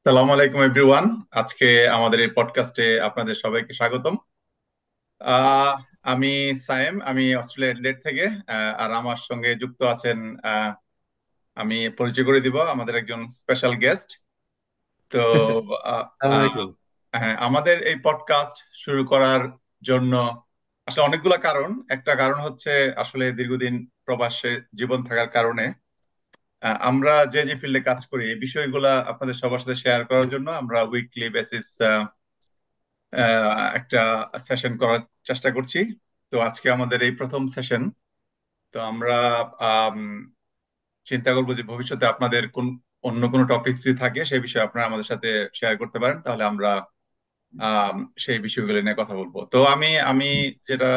সালাম আলাইকুম এভরিওয়ান। আজকে আমাদের এই পডকাস্টে আপনাদের সবাইকে স্বাগতম। আহ, আমি সায়েম, আমি অস্ট্রেলিয়া অ্যাডিলেড থেকে। আর আমার সঙ্গে যুক্ত আছেন। আহ, আমি পরিচয় করে দিব আমাদের একজন স্পেশাল গেস্ট। তো আহ, আসসালামু আহ, আলাইকুম। হ্যাঁ, আমাদের এই পডকাস্ট শুরু করার জন্য আসলে অনেকগুলা কারণ। একটা কারণ হচ্ছে আসলে দীর্ঘদিন প্রবাসে জীবন থাকার কারণে আমরা যে যে ফিল্ডে কাজ করি এই বিষয়গুলা আপনাদের সবার সাথে শেয়ার করার জন্য আমরা উইকলি বেসিস একটা সেশন করার চেষ্টা করছি। তো আজকে আমাদের এই প্রথম সেশন। তো আমরা আম, চিন্তা করবো যে ভবিষ্যতে আপনাদের কোন অন্য কোনো টপিক যদি থাকে সেই বিষয়ে আপনারা আমাদের সাথে শেয়ার করতে পারেন, তাহলে আমরা আম, সেই বিষয়গুলো নিয়ে কথা বলবো। তো আমি আমি যেটা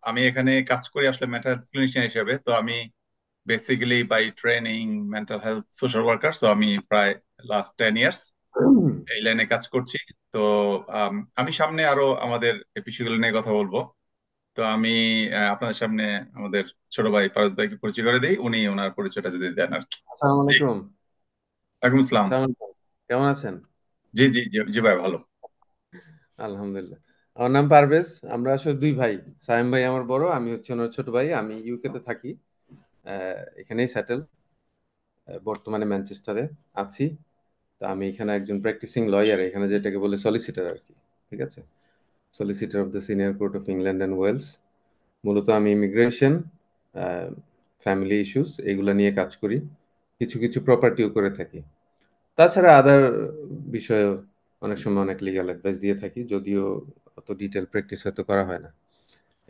আমি এখানে কাজ করি আসলে মেন্টাল হেলথ ক্লিনিশিয়ান হিসেবে। তো আমি basically by training mental health social worker. তো আমি প্রায় লাস্ট 10 ইয়ার্স এই লাইনে কাজ করছি। তো আমি সামনে আরো আমাদের এই বিষয়গুলো নিয়ে কথা বলবো। তো আমি আপনাদের সামনে আমাদের ছোট ভাই ফারুক ভাইকে পরিচয় করে দিই, উনি ওনার পরিচয়টা যদি দেন আর কি। আসসালামু জি, আলাইকুম। ওয়ালাইকুম আসসালাম। আসসালামু আলাইকুম। কেমন আছেন? জি জি জি জি ভাই, ভালো। আলহামদুলিল্লাহ। আমার নাম পারভেজ। আমরা আসলে দুই ভাই। সায়েম ভাই আমার বড়, আমি হচ্ছে ওনার ছোট ভাই। আমি ইউকে তে থাকি। এখানেই সেটেল। বর্তমানে ম্যানচেস্টারে আছি। তো আমি এখানে একজন প্র্যাকটিসিং লয়ার, এখানে যেটাকে বলে সলিসিটার আর কি। ঠিক আছে? Solicitor of the senior court of England and Wales. মূলত আমি ইমিগ্রেশন, ফ্যামিলি ইস্যুস এগুলা নিয়ে কাজ করি। কিছু কিছু প্রপার্টিও করে থাকি। তাছাড়া আদার বিষয়েও অনেক সময় অনেক লিগ্যাল অ্যাডভাইস দিয়ে থাকি, যদিও অত ডিটেল প্র্যাকটিস হয়তো করা হয় না।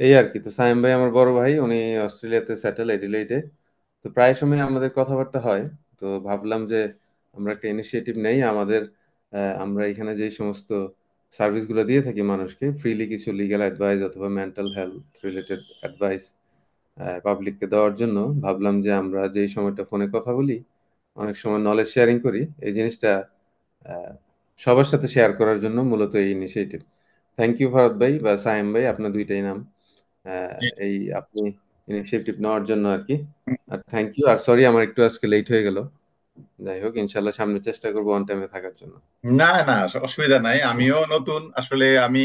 এই আর কি। তো সায়েম ভাই আমার বড় ভাই, উনি অস্ট্রেলিয়াতে সেটেল, এডিলেইডে। তো প্রায় সময় আমাদের কথাবার্তা হয়। তো ভাবলাম যে আমরা একটা ইনিশিয়েটিভ নেই আমাদের। আমরা এখানে যে সমস্ত সার্ভিসগুলো দিয়ে থাকি মানুষকে ফ্রিলি, কিছু লিগ্যাল অ্যাডভাইস অথবা মেন্টাল হেলথ রিলেটেড অ্যাডভাইস পাবলিককে দেওয়ার জন্য ভাবলাম যে আমরা যেই সময়টা ফোনে কথা বলি, অনেক সময় নলেজ শেয়ারিং করি, এই জিনিসটা আহ, সবার সাথে শেয়ার করার জন্য মূলত এই ইনিশিয়েটিভ। থ্যাংক ইউ ফারাদ ভাই বা সায়েম ভাই, আপনার দুইটাই নাম। জি জি। এই আপনি ইনিশিয়েটিভ নেওয়ার জন্য আর কি। আর থ্যাংক ইউ, আর সরি আমার একটু আজকে লেট হয়ে গেল। যাই হোক, ইনশাল্লাহ সামনে চেষ্টা করবো অন টাইমে থাকার জন্য। না না, অসুবিধা নাই, আমিও নতুন আসলে। আমি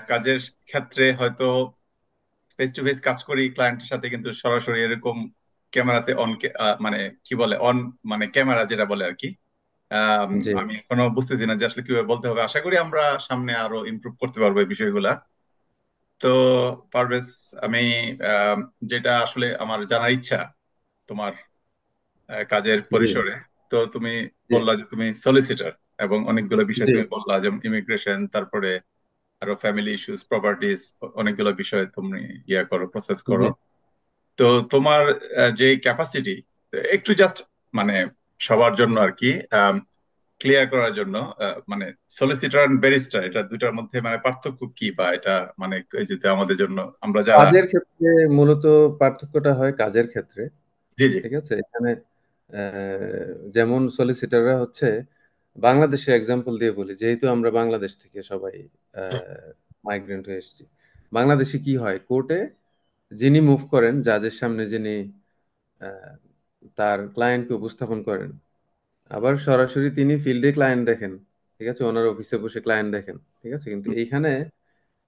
কাজের ক্ষেত্রে হয়তো ফেস টু ফেস কাজ করি ক্লায়েন্টের সাথে, কিন্তু সরাসরি এরকম ক্যামেরাতে অন, মানে কি বলে অন, মানে ক্যামেরা যেটা বলে আর কি। জি। আমি এখনো বুঝতেছি না যে আসলে কিভাবে বলতে হবে। আশা করি আমরা সামনে আরো ইমপ্রুভ করতে পারবো এই বিষয়গুলা। তো পারভেজ, আমি আম, যেটা আসলে আমার জানার ইচ্ছা তোমার কাজের জি। পরিসরে। তো তুমি জি। বললা যে তুমি সলিসিটার, এবং অনেকগুলো বিষয় জি। তুমি বললা, যেমন ইমিগ্রেশন, তারপরে আরো ফ্যামিলি ইস্যুস, প্রপার্টিজ, অনেকগুলো বিষয় তুমি করো, প্রসেস জি। করো। তো তোমার যে ক্যাপাসিটি একটু জাস্ট মানে সবার জন্য আর কি ক্লিয়ার করার জন্য, মানে সলিসিটর এন্ড ব্যারিস্টার এটা দুইটার মধ্যে মানে পার্থক্য কি, বা এটা মানে এই যে আমাদের জন্য আমরা যারা। কাজের ক্ষেত্রে মূলত পার্থক্যটা হয় কাজের ক্ষেত্রে। জি জি। ঠিক আছে? এখানে যেমন সলিসিটাররা হচ্ছে, বাংলাদেশের এক্সাম্পল দিয়ে বলি, যেহেতু আমরা বাংলাদেশ থেকে সবাই মাইগ্রেন্ট হয়ে এসেছি। বাংলাদেশে কি হয়, কোর্টে যিনি মুভ করেন, জাজের সামনে যিনি আহ, তার ক্লায়েন্টকে উপস্থাপন করেন, আবার সরাসরি তিনি ফিল্ডে ক্লায়েন্ট দেখেন। ঠিক আছে? ওনার অফিসে বসে ক্লায়েন্ট দেখেন। ঠিক আছে? কিন্তু এইখানে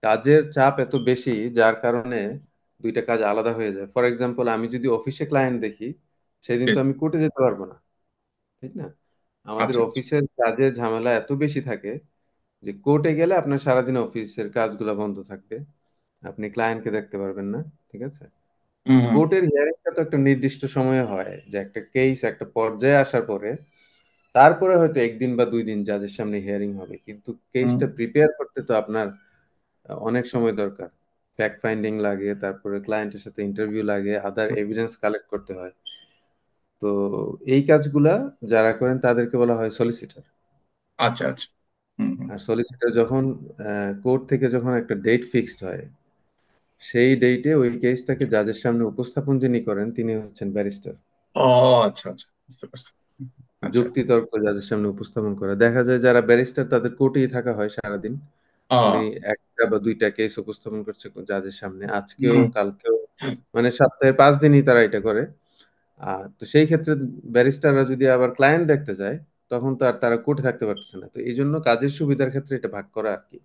কাজের চাপ এত বেশি, যার কারণে দুইটা কাজ আলাদা হয়ে যায়। ফর এক্সাম্পল, আমি যদি অফিসে ক্লায়েন্ট দেখি, সেদিন জি তো জি। আমি কোর্টে যেতে পারবো না। ঠিক না? আমাদের আচ্ছা আচ্ছা। অফিসের কাজের ঝামেলা এত বেশি থাকে যে কোর্টে গেলে আপনার সারাদিন অফিসের কাজগুলো বন্ধ থাকবে, আপনি ক্লায়েন্টকে দেখতে পারবেন না। ঠিক আছে? হম হম। কোর্টের হিয়ারিংটা তো একটা নির্দিষ্ট সময়ে হয়, যে একটা কেস একটা পর্যায়ে আসার পরে তারপরে হয়তো একদিন বা দুই দিন জাজের সামনে হিয়ারিং হবে, কিন্তু হম। কেসটা প্রিপেয়ার করতে তো আপনার অনেক সময় দরকার। ফ্যাক্ট ফাইন্ডিং লাগে, তারপরে ক্লায়েন্টের সাথে ইন্টারভিউ লাগে, আদার এভিডেন্স কালেক্ট করতে হয়। তো এই কাজগুলা যারা করেন তাদেরকে বলা হয় সলিসিটার। আচ্ছা আচ্ছা। হম হম। আর সলিসিটার যখন কোর্ট থেকে যখন একটা ডেট ফিক্সড হয়, সেই ডেটে ওই কেসটাকে জাজের সামনে উপস্থাপন যিনি করেন তিনি হচ্ছেন ব্যারিস্টার। ও আচ্ছা আচ্ছা, বুঝতে পারছি। আচ্ছা যুক্তি আচ্ছা। তর্ক জাজের সামনে উপস্থাপন করা, দেখা যায় যারা ব্যারিস্টার তাদের কোর্টেই থাকা হয় সারাদিন। উনি ও। একটা বা দুইটা কেস উপস্থাপন করছে জাজের সামনে, আজকেও হুম। কালকেও, মানে সপ্তাহে 5 দিনই তারা এটা করে। তো সেই ক্ষেত্রে ব্যারিস্টাররা যদি আবার ক্লায়েন্ট দেখতে যায়, তখন তো আর তারা কোর্টে থাকতে পারতেছে না। তো এই জন্য কাজের সুবিধার ক্ষেত্রে এটা ভাগ করা আর কি।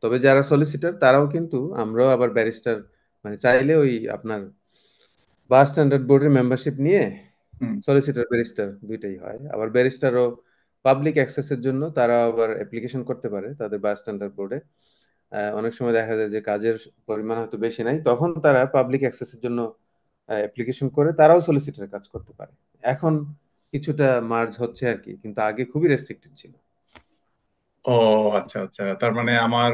তবে যারা সলিসিটার তারাও কিন্তু, আমরাও আবার ব্যারিস্টার, মানে চাইলে ওই আপনার বার স্ট্যান্ডার্ড বোর্ডের মেম্বারশিপ নিয়ে হুম। সলিসিটর ব্যারিস্টার দুইটাই হয়। আবার ব্যারিস্টারও পাবলিক অ্যাক্সেসের জন্য তারা আবার অ্যাপ্লিকেশন করতে পারে তাদের বার স্ট্যান্ডার্ড বোর্ডে। অনেক সময় দেখা যায় যে কাজের পরিমাণ হয়তো বেশি নাই, তখন তারা পাবলিক অ্যাক্সেসের জন্য অ্যাপ্লিকেশন করে তারাও সলিসিটরের কাজ করতে পারে। এখন কিছুটা মার্জ হচ্ছে আর কি, কিন্তু আগে খুবই রেস্ট্রিক্টেড ছিল। ও আচ্ছা আচ্ছা, তার মানে আমার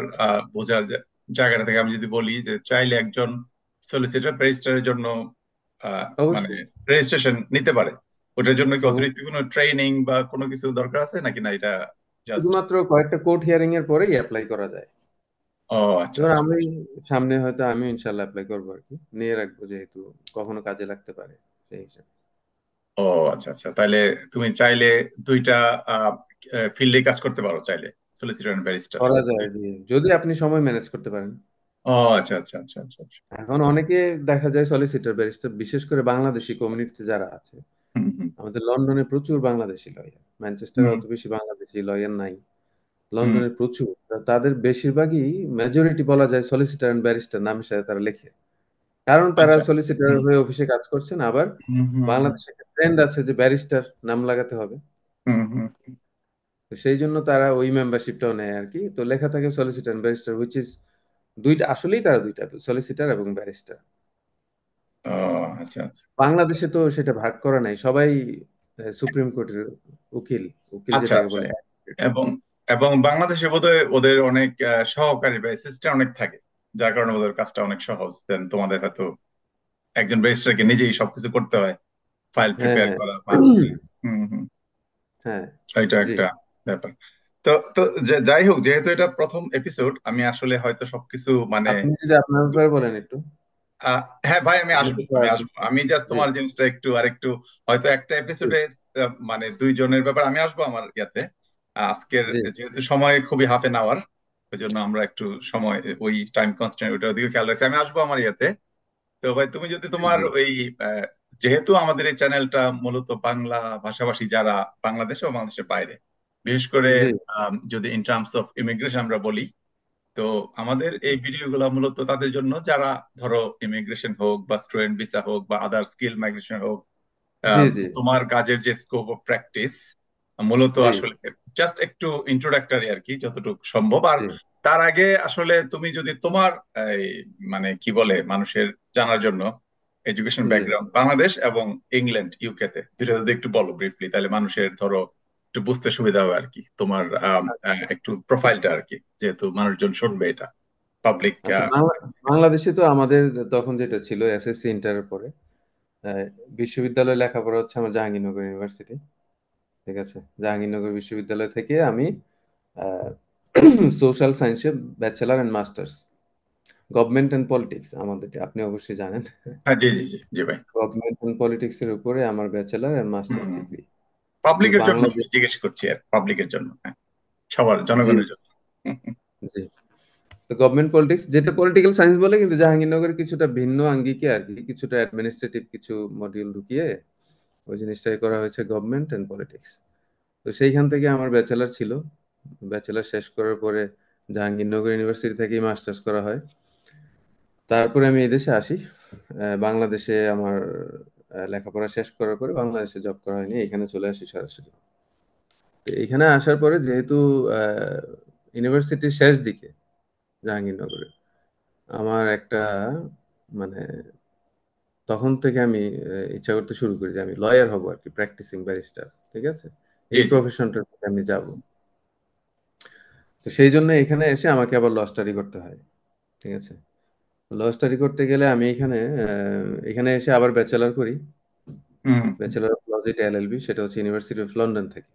বোঝার জায়গাটা থেকে আমি যদি বলি যে চাইলে একজন সলিসিটর ব্যারিস্টারের জন্য মানে অবশ্যই। রেজিস্ট্রেশন নিতে পারে। ওটার জন্য কি অতিরিক্ত অবশ্যই। কোনো ট্রেনিং বা কোনো কিছু দরকার আছে নাকি, না এটা জাস্ট? শুধুমাত্র কয়েকটা কোর্ট হিয়ারিং এর পরেই অ্যাপ্লাই করা যায়। ও আচ্ছা এবার আচ্ছা আমি আচ্ছা। সামনে হয়তো আমি ইনশাল্লাহ অ্যাপ্লাই করবো আর কি, নিয়ে রাখবো যেহেতু কখনো কাজে লাগতে পারে সেই হিসাবে। ও আচ্ছা আচ্ছা, তাহলে তুমি চাইলে দুইটা ফিল্ডে কাজ করতে পারো চাইলে, সলিসিটর এন্ড ব্যারিস্টার। করা যায় জি, যদি আপনি সময় ম্যানেজ করতে পারেন। ও আচ্ছা আচ্ছা আচ্ছা আচ্ছা আচ্ছা। এখন অনেকে দেখা যায় সলিসিটর ব্যারিস্টার, বিশেষ করে বাংলাদেশি কমিউনিটিতে যারা আছে। হুম হুম আমাদের লন্ডনে প্রচুর বাংলাদেশি লয়ার, ম্যানচেস্টারে হুম অত বেশি বাংলাদেশি লয়ার নাই। হুম। লন্ডনে প্রচুর, তাদের বেশিরভাগই মেজরিটি বলা যায় সলিসিটর এন্ড ব্যারিস্টার নামের সাথে তারা লেখে, কারণ তারা আচ্ছা। সলিসিটর হুম হয়ে অফিসে কাজ করছেন। আবার হুম হুম হুম বাংলাদেশে একটা ট্রেন্ড আছে যে ব্যারিস্টার নাম লাগাতে হবে, হুম হুম। তো সেই জন্য তারা ওই মেম্বারশিপটাও নেয় আর কি। তো লেখা থাকে solicitor and barrister, which is দুইটা, আসলেই তারা দুইটা, সলিসিটর এবং ব্যারিস্টার। ও আচ্ছা আচ্ছা বাংলাদেশে তো সেটা ভাগ করা নাই, সবাই সুপ্রিম কোর্টের উকিল, উকিল আচ্ছা যেটাকে আচ্ছা। বলে। এবং এবং বাংলাদেশে বোধহয় ওদের অনেক সহকারী বা অ্যাসিস্ট্যান্ট অনেক থাকে, যার কারণে ওদের কাজটা অনেক সহজ। দেন তোমাদের হয়তো একজন রেজিস্ট্রারকে নিজেই সবকিছু করতে হয়, ফাইল হ্যাঁ, প্রিপেয়ার হ্যাঁ। করা মান্থলি। হুম হুম। হ্যাঁ। এটা জি। একটা ব্যাপার। তো তো যাই হোক, যেহেতু এটা প্রথম এপিসোড, আমি আসলে হয়তো সবকিছু মানে আপনি যদি আপনার ব্যাপারে বলেন একটু। আহ, হ্যাঁ ভাই, আমি আপনি আসবো তো আমি আছেন। আসবো আমি জাস্ট জি, তোমার জিনিসটা একটু আরেকটু, হয়তো একটা জি, এপিসোডে মানে দুইজনের ব্যাপার আমি আসবো আমার ইয়াতে। আজকের জি, যেহেতু সময় খুবই হাফ এন আওয়ার, ওই জন্য আমরা একটু সময় ওই টাইম কনস্ট্যান্ট ওইটার দিকে খেয়াল রাখছি। আমি আসবো আমার ইয়াতে। তো ভাই তুমি যদি তোমার জি, ওই আহ, যেহেতু আমাদের এই চ্যানেলটা মূলত বাংলা ভাষাভাষী যারা বাংলাদেশে ও বাংলাদেশের বাইরে, বিশেষ করে জি, যদি ইন টার্মস অফ ইমিগ্রেশন আমরা বলি, তো আমাদের এই ভিডিওগুলো মূলত তাদের জন্য যারা ধরো ইমিগ্রেশন হোক বা স্টুডেন্ট ভিসা হোক বা আদার স্কিল মাইগ্রেশন হোক, জি, জি, তোমার কাজের যে স্কোপ অফ প্র্যাকটিস মূলত জি, আসলে জাস্ট একটু ইন্ট্রোডাক্টরি আর কি, যতটুকু সম্ভব। আর জি, তার আগে আসলে তুমি যদি তোমার এই, মানে কি বলে, মানুষের জানার জন্য এডুকেশন জি। ব্যাকগ্রাউন্ড বাংলাদেশ এবং ইংল্যান্ড ইউকে তে দুইটা যদি একটু বলো ব্রিফলি, তাহলে মানুষের ধরো একটু বুঝতে সুবিধা হবে আর কি তোমার একটু প্রোফাইলটা আর কি, যেহেতু মানুষজন শুনবে এটা পাবলিক। আচ্ছা, বাংলাদেশে তো আমাদের তখন যেটা ছিল এসএসসি ইন্টারের পরে, আহ, বিশ্ববিদ্যালয়ে লেখাপড়া হচ্ছে আমার জাহাঙ্গীরনগর ইউনিভার্সিটি। ঠিক আছে, জাহাঙ্গীরনগর বিশ্ববিদ্যালয় থেকে আমি সোশ্যাল সায়েন্সে bachelor and masters, government and politics আমাদের, আপনি অবশ্যই জানেন। হ্যাঁ জি জি জি জি ভাই। গভর্নমেন্ট অ্যান্ড পলিটিক্স এর উপরে আমার bachelor and masters hmm. Degree. তো পাবলিকের জন্য আমি বাংলাদেশ, জিজ্ঞেস করছি, আর পাবলিকের জন্য, হ্যাঁ, সবার জি, জনগণের জন্য। হুম, হুম। জি। তো গভর্নমেন্ট পলিটিক্স যেটা পলিটিক্যাল সায়েন্স বলে, কিন্তু জাহাঙ্গীরনগরের কিছুটা ভিন্ন আঙ্গিকে আর কি, কিছুটা অ্যাডমিনিস্ট্রেটিভ কিছু মডিউল ঢুকিয়ে ওই জিনিসটাই করা হয়েছে গভর্নমেন্ট এন্ড পলিটিক্স। তো সেইখান থেকে আমার ব্যাচেলার ছিল, ব্যাচেলার শেষ করার পরে জাহাঙ্গীরনগর ইউনিভার্সিটি থেকেই মাস্টার্স করা হয়। তারপরে আমি এদেশে আসি। বাংলাদেশে আমার লেখাপড়া শেষ করার পরে বাংলাদেশে জব করা হয়নি, এখানে চলে আসি সরাসরি। তো এখানে আসার পরে যেহেতু ইউনিভার্সিটির শেষ দিকে জাহাঙ্গীরনগরে, আমার একটা মানে তখন থেকে আমি ইচ্ছা করতে শুরু করি যে আমি লয়ার হব আর কি, প্র্যাকটিসিং ব্যারিস্টার। ঠিক আছে, জি এই জি। প্রফেশনটার দিকে আমি যাব। তো সেই জন্য এখানে এসে আমাকে আবার ল স্টাডি করতে হয়। ঠিক আছে, ল স্টাডি করতে গেলে আমি এখানে এসে আবার ব্যাচেলর করি, hmm bachelor of laws it LLB, সেটা হচ্ছে ইউনিভার্সিটি অফ লন্ডন থেকে।